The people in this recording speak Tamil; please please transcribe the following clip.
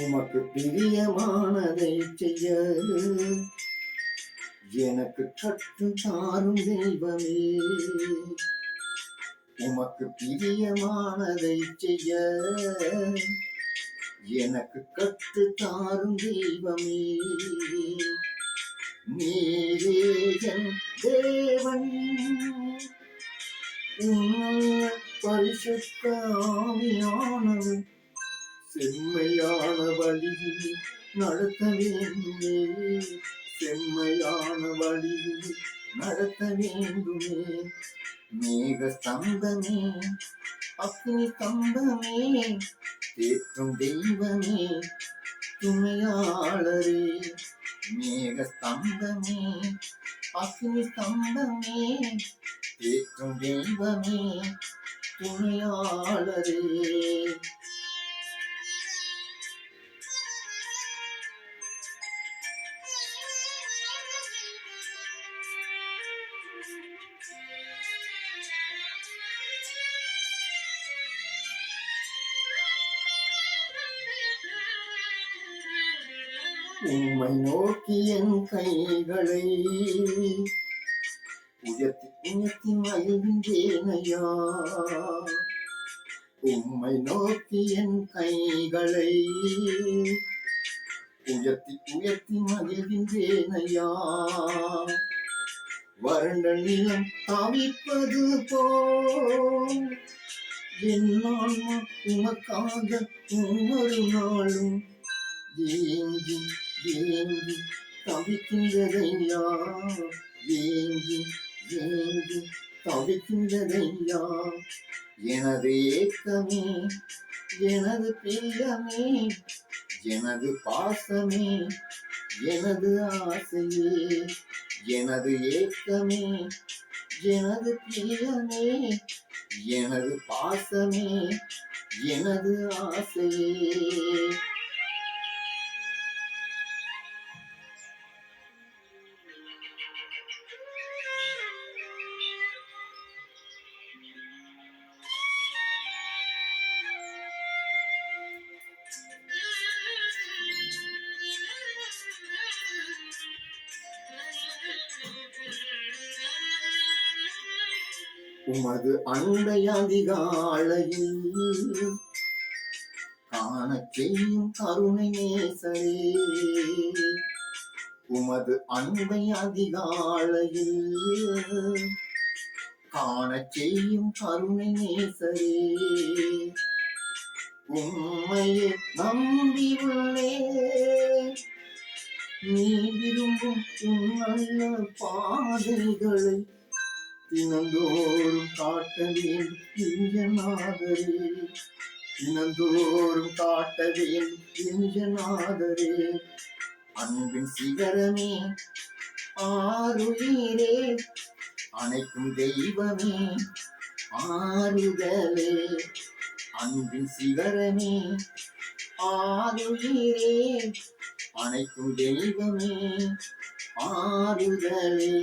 உமக்கு பிரியமானதை செய்ய எனக்கு கற்று தாரும் தெய்வமே. உமக்கு பிரியமானதை செய்ய எனக்கு கற்று தாரும் தெய்வமே. நீரே என் தேவன், உன்னுள்ள பரிசுத்த ஆவியானவர் செம்மையான வழியில் நடத்த வேண்டுமே. செம்மையான வழியில் நடத்த வேண்டுமே. மேக ஸ்தம்பமே, அக்னி ஸ்தம்பமே, தேற்றும் தெய்வமே, துணையாளரே. மேக ஸ்தம்பமே, அக்னி ஸ்தம்பமே, தேற்றும் தெய்வமே, துணையாளரே. உம்மை நோக்கி என் கைகளை உயர்த்தி உயர்த்தி மகிழ்ந்தேனையா. உம்மை நோக்கி என் கைகளை உயர்த்தி உயர்த்தி மகிழ்ந்தேனையா. வறண்ட நிலம் தவிப்பது போல் என் ஆன்மா உமக்காக ஒவ்வொரு நாளும் ஏங்கி ஏங்கி தவிக்கின்றதையா. ஏங்கி ஏங்கி தவிக்கின்றதையா. எனது ஏக்கமே, எனது பிரியமே, எனது பாசமே, எனது ஆசையே. எனது ஏக்கமே, எனது பிரியமே, எனது பாசமே, எனது ஆசையே. உமது அன்பை அதிகாலையில் காண செய்யும் கருணை நேசரே. உமது அன்பை அதிகாலையில் காண செய்யும் கருணை நேசரே. உம்மையே நம்பி உள்ளே நீ விரும்பும் நல்ல பாதைகளை தினந்தோறும் காட்ட வேண்டும் நாதரே. தினந்தோறும் காட்ட வேண்டும் நாதரே. அன்பின் சிகரமே, ஆருயிரே, அனைக்கும் தெய்வமே, ஆறுதலே. அன்பின் சிகரமே, ஆருயிரே, அனைக்கும் தெய்வமே, ஆறுதலே.